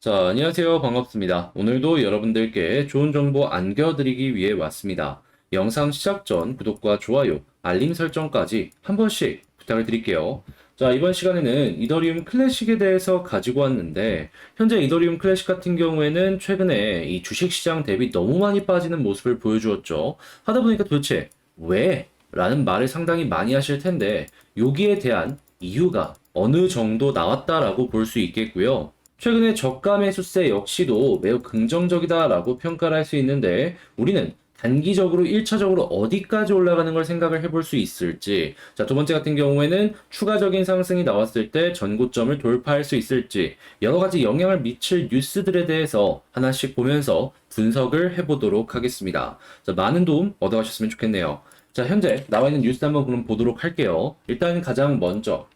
자, 안녕하세요. 반갑습니다. 오늘도 여러분들께 좋은 정보 안겨드리기 위해 왔습니다. 영상 시작 전 구독과 좋아요, 알림 설정까지 한 번씩 부탁을 드릴게요. 자, 이번 시간에는 이더리움 클래식에 대해서 가지고 왔는데, 현재 이더리움 클래식 같은 경우에는 최근에 이 주식시장 대비 너무 많이 빠지는 모습을 보여주었죠. 하다 보니까 도대체 왜? 라는 말을 상당히 많이 하실 텐데, 여기에 대한 이유가 어느 정도 나왔다라고 볼 수 있겠고요. 최근에 저가 매수세 역시도 매우 긍정적이다라고 평가를 할 수 있는데 우리는 단기적으로 1차적으로 어디까지 올라가는 걸 생각을 해볼 수 있을지, 자, 두 번째 같은 경우에는 추가적인 상승이 나왔을 때 전고점을 돌파할 수 있을지 여러 가지 영향을 미칠 뉴스들에 대해서 하나씩 보면서 분석을 해보도록 하겠습니다. 자, 많은 도움 얻어가셨으면 좋겠네요. 자, 현재 나와 있는 뉴스 한번 그럼 보도록 할게요. 일단 가장 먼저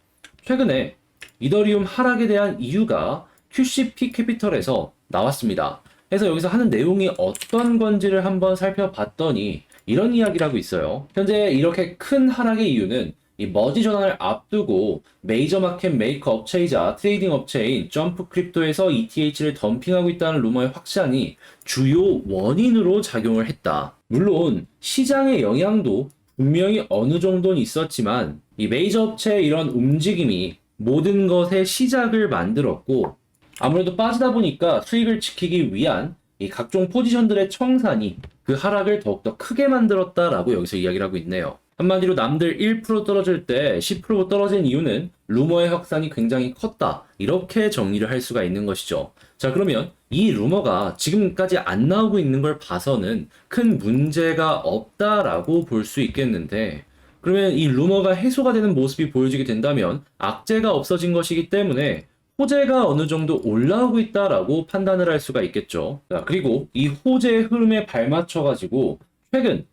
최근에 이더리움 하락에 대한 이유가 QCP 캐피털에서 나왔습니다. 그래서 여기서 하는 내용이 어떤 건지를 한번 살펴봤더니 이런 이야기를 하고 있어요. 현재 이렇게 큰 하락의 이유는 이 머지 전환을 앞두고 메이저 마켓 메이커 업체이자 트레이딩 업체인 점프 크립토에서 ETH를 덤핑하고 있다는 루머의 확산이 주요 원인으로 작용을 했다. 물론 시장의 영향도 분명히 어느 정도는 있었지만 이 메이저 업체의 이런 움직임이 모든 것의 시작을 만들었고, 아무래도 빠지다 보니까 수익을 지키기 위한 이 각종 포지션들의 청산이 그 하락을 더욱더 크게 만들었다라고 여기서 이야기를 하고 있네요. 한마디로 남들 1% 떨어질 때 10% 떨어진 이유는 루머의 확산이 굉장히 컸다, 이렇게 정리를 할 수가 있는 것이죠. 자, 그러면 이 루머가 지금까지 안 나오고 있는 걸 봐서는 큰 문제가 없다라고 볼 수 있겠는데, 그러면 이 루머가 해소가 되는 모습이 보여지게 된다면 악재가 없어진 것이기 때문에 호재가 어느 정도 올라오고 있다라고 판단을 할 수가 있겠죠. 자, 그리고 이 호재의 흐름에 발맞춰가지고 최근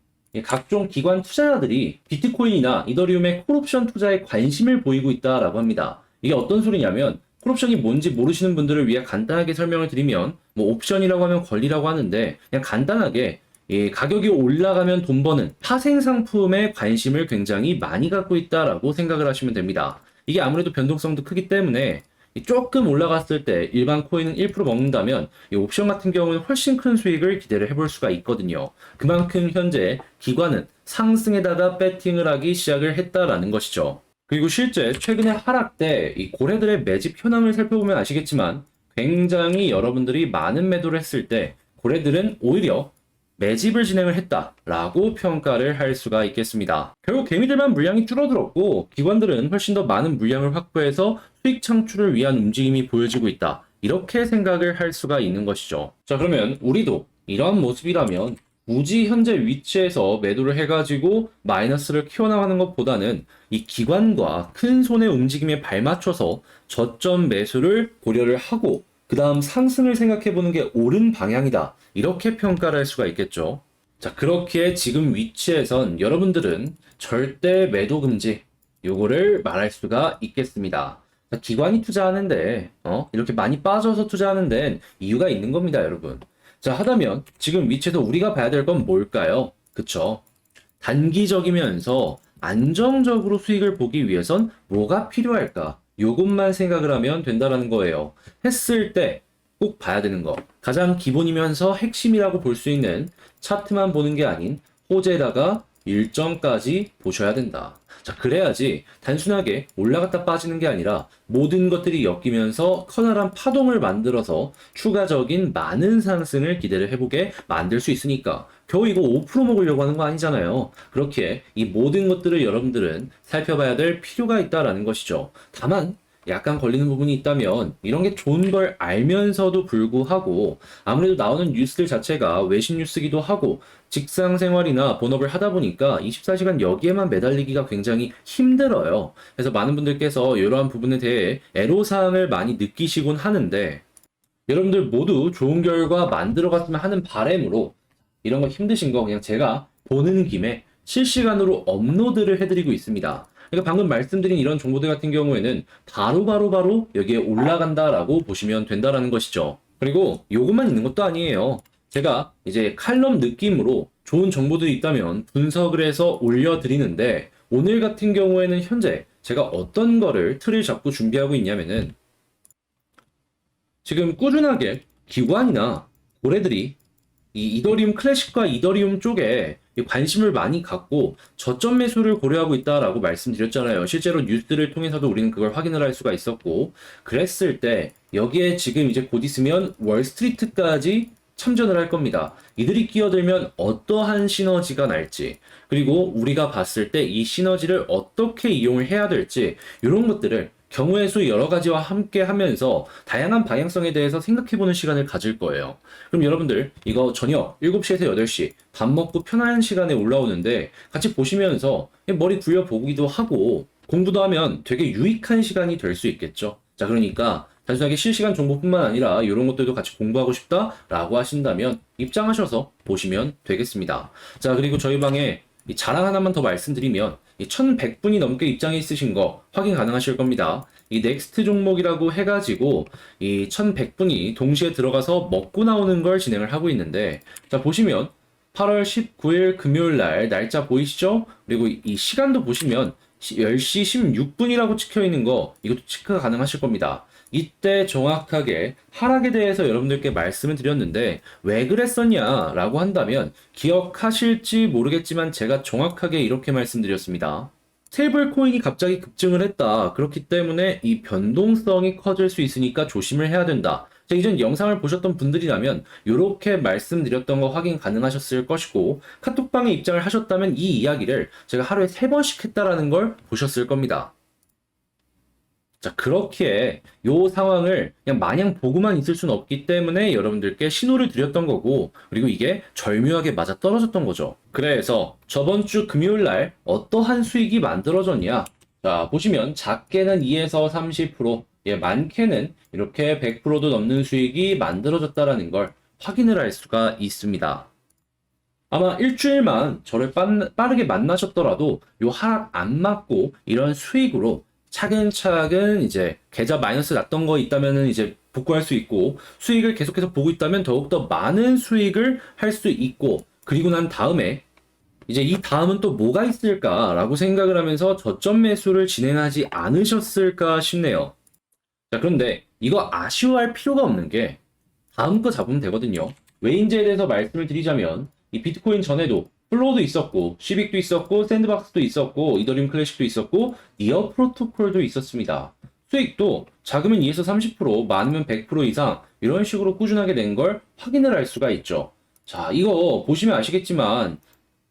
각종 기관 투자자들이 비트코인이나 이더리움의 콜옵션 투자에 관심을 보이고 있다라고 합니다. 이게 어떤 소리냐면, 콜옵션이 뭔지 모르시는 분들을 위해 간단하게 설명을 드리면, 뭐 옵션이라고 하면 권리라고 하는데, 그냥 간단하게 가격이 올라가면 돈 버는 파생 상품에 관심을 굉장히 많이 갖고 있다라고 생각을 하시면 됩니다. 이게 아무래도 변동성도 크기 때문에 조금 올라갔을 때 일반 코인은 1% 먹는다면 이 옵션 같은 경우는 훨씬 큰 수익을 기대를 해볼 수가 있거든요. 그만큼 현재 기관은 상승에다가 배팅을 하기 시작을 했다라는 것이죠. 그리고 실제 최근에 하락 때 이 고래들의 매집 현황을 살펴보면 아시겠지만, 굉장히 여러분들이 많은 매도를 했을 때 고래들은 오히려 매집을 진행을 했다라고 평가를 할 수가 있겠습니다. 결국 개미들만 물량이 줄어들었고 기관들은 훨씬 더 많은 물량을 확보해서 수익 창출을 위한 움직임이 보여지고 있다, 이렇게 생각을 할 수가 있는 것이죠. 자, 그러면 우리도 이러한 모습이라면 굳이 현재 위치에서 매도를 해가지고 마이너스를 키워나가는 것보다는 이 기관과 큰 손의 움직임에 발맞춰서 저점 매수를 고려를 하고 그 다음 상승을 생각해 보는 게 옳은 방향이다, 이렇게 평가를 할 수가 있겠죠. 자, 그렇기에 지금 위치에선 여러분들은 절대 매도 금지, 요거를 말할 수가 있겠습니다. 자, 기관이 투자하는데 이렇게 많이 빠져서 투자하는 데는 이유가 있는 겁니다, 여러분. 자, 하다면 지금 위치에서 우리가 봐야 될 건 뭘까요? 그쵸? 단기적이면서 안정적으로 수익을 보기 위해선 뭐가 필요할까? 요것만 생각을 하면 된다라는 거예요. 했을 때 꼭 봐야 되는 거. 가장 기본이면서 핵심이라고 볼 수 있는 차트만 보는 게 아닌 호재다가 일정까지 보셔야 된다. 자, 그래야지 단순하게 올라갔다 빠지는 게 아니라 모든 것들이 엮이면서 커다란 파동을 만들어서 추가적인 많은 상승을 기대를 해보게 만들 수 있으니까. 겨우 이거 5% 먹으려고 하는 거 아니잖아요. 그렇기에 이 모든 것들을 여러분들은 살펴봐야 될 필요가 있다라는 것이죠. 다만 약간 걸리는 부분이 있다면, 이런 게 좋은 걸 알면서도 불구하고 아무래도 나오는 뉴스들 자체가 외신 뉴스기도 하고 직장 생활이나 본업을 하다 보니까 24시간 여기에만 매달리기가 굉장히 힘들어요. 그래서 많은 분들께서 이러한 부분에 대해 애로사항을 많이 느끼시곤 하는데, 여러분들 모두 좋은 결과 만들어갔으면 하는 바람으로 이런 거 힘드신 거 그냥 제가 보는 김에 실시간으로 업로드를 해드리고 있습니다. 그러니까 방금 말씀드린 이런 정보들 같은 경우에는 바로 여기에 올라간다라고 보시면 된다라는 것이죠. 그리고 요것만 있는 것도 아니에요. 제가 이제 칼럼 느낌으로 좋은 정보들이 있다면 분석을 해서 올려드리는데, 오늘 같은 경우에는 현재 제가 어떤 거를 틀을 잡고 준비하고 있냐면은, 지금 꾸준하게 기관이나 고래들이 이 이더리움 클래식과 이더리움 쪽에 이 관심을 많이 갖고 저점 매수를 고려하고 있다라고 말씀드렸잖아요. 실제로 뉴스를 통해서도 우리는 그걸 확인을 할 수가 있었고, 그랬을 때 여기에 지금 이제 곧 있으면 월스트리트까지 참전을 할 겁니다. 이들이 끼어들면 어떠한 시너지가 날지, 그리고 우리가 봤을 때 이 시너지를 어떻게 이용을 해야 될지, 이런 것들을 경우의 수 여러 가지와 함께 하면서 다양한 방향성에 대해서 생각해보는 시간을 가질 거예요. 그럼 여러분들 이거 저녁 7시에서 8시 밥 먹고 편한 시간에 올라오는데 같이 보시면서 머리 굴려보기도 하고 공부도 하면 되게 유익한 시간이 될 수 있겠죠. 자, 그러니까 단순하게 실시간 정보뿐만 아니라 이런 것들도 같이 공부하고 싶다라고 하신다면 입장하셔서 보시면 되겠습니다. 자, 그리고 저희 방에 이 자랑 하나만 더 말씀드리면 이 1100분이 넘게 입장해 있으신 거 확인 가능하실 겁니다. 이 넥스트 종목이라고 해가지고 이 1100분이 동시에 들어가서 먹고 나오는 걸 진행을 하고 있는데, 자, 보시면 8월 19일 금요일 날 날짜 보이시죠? 그리고 이 시간도 보시면 10시 16분이라고 찍혀 있는 거 이것도 체크가 가능하실 겁니다. 이때 정확하게 하락에 대해서 여러분들께 말씀을 드렸는데 왜 그랬었냐라고 한다면 기억하실지 모르겠지만 제가 정확하게 이렇게 말씀드렸습니다. 스테이블 코인이 갑자기 급증을 했다. 그렇기 때문에 이 변동성이 커질 수 있으니까 조심을 해야 된다. 자, 이전 영상을 보셨던 분들이라면 이렇게 말씀드렸던 거 확인 가능하셨을 것이고, 카톡방에 입장을 하셨다면 이 이야기를 제가 하루에 3번씩 했다라는 걸 보셨을 겁니다. 자, 그렇게 요 상황을 그냥 마냥 보고만 있을 수는 없기 때문에 여러분들께 신호를 드렸던 거고, 그리고 이게 절묘하게 맞아 떨어졌던 거죠. 그래서 저번 주 금요일 날 어떠한 수익이 만들어졌냐? 자, 보시면 작게는 2에서 30%, 많게는 이렇게 100%도 넘는 수익이 만들어졌다라는 걸 확인을 할 수가 있습니다. 아마 일주일만 저를 빠르게 만나셨더라도 요 하락 안 맞고 이런 수익으로 차근차근 이제 계좌 마이너스 났던 거 있다면은 이제 복구할 수 있고, 수익을 계속해서 보고 있다면 더욱더 많은 수익을 할 수 있고, 그리고 난 다음에 이제 이 다음은 또 뭐가 있을까라고 생각을 하면서 저점 매수를 진행하지 않으셨을까 싶네요. 자, 그런데 이거 아쉬워할 필요가 없는 게 다음 거 잡으면 되거든요. 왜인지에 대해서 말씀을 드리자면 이 비트코인 전에도 플로우도 있었고, 시빅도 있었고, 샌드박스도 있었고, 이더리움 클래식도 있었고, 니어 프로토콜도 있었습니다. 수익도 작으면 2에서 30%, 많으면 100% 이상 이런 식으로 꾸준하게 낸 걸 확인을 할 수가 있죠. 자, 이거 보시면 아시겠지만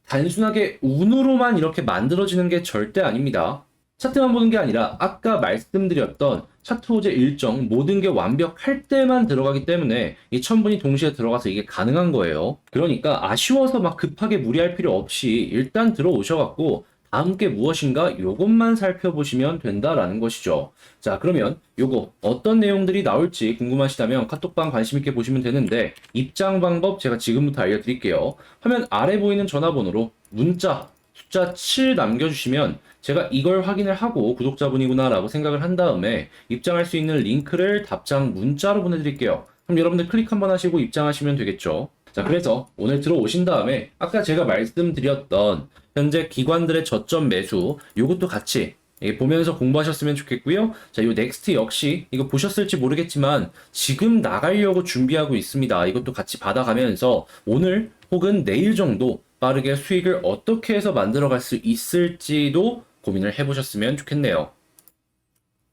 단순하게 운으로만 이렇게 만들어지는 게 절대 아닙니다. 차트만 보는 게 아니라 아까 말씀드렸던 차트 호재 일정 모든 게 완벽할 때만 들어가기 때문에 이 1000분이 동시에 들어가서 이게 가능한 거예요. 그러니까 아쉬워서 막 급하게 무리할 필요 없이 일단 들어오셔갖고 다음 게 무엇인가 요것만 살펴보시면 된다라는 것이죠. 자, 그러면 요거 어떤 내용들이 나올지 궁금하시다면 카톡방 관심 있게 보시면 되는데, 입장 방법 제가 지금부터 알려드릴게요. 화면 아래 보이는 전화번호로 문자 숫자 7 남겨주시면 제가 이걸 확인을 하고 구독자분이구나 라고 생각을 한 다음에 입장할 수 있는 링크를 답장 문자로 보내드릴게요. 그럼 여러분들 클릭 한번 하시고 입장하시면 되겠죠. 자, 그래서 오늘 들어오신 다음에 아까 제가 말씀드렸던 현재 기관들의 저점 매수 요것도 같이 보면서 공부하셨으면 좋겠고요. 자, 요 넥스트 역시 이거 보셨을지 모르겠지만 지금 나가려고 준비하고 있습니다. 이것도 같이 받아가면서 오늘 혹은 내일 정도 빠르게 수익을 어떻게 해서 만들어갈 수 있을지도 고민을 해보셨으면 좋겠네요.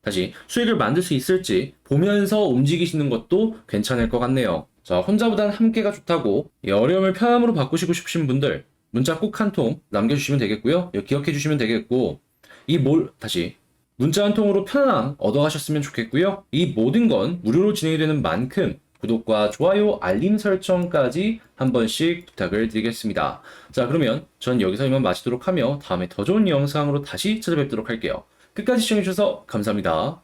다시 수익을 만들 수 있을지 보면서 움직이시는 것도 괜찮을 것 같네요. 자, 혼자보단 함께가 좋다고 어려움을 편함으로 바꾸시고 싶으신 분들 문자 꼭 한 통 남겨주시면 되겠고요. 기억해 주시면 되겠고, 다시 문자 한 통으로 편안함 얻어가셨으면 좋겠고요. 이 모든 건 무료로 진행이 되는 만큼 구독과 좋아요, 알림 설정까지 한 번씩 부탁을 드리겠습니다. 자, 그러면 전 여기서 이만 마치도록 하며 다음에 더 좋은 영상으로 다시 찾아뵙도록 할게요. 끝까지 시청해주셔서 감사합니다.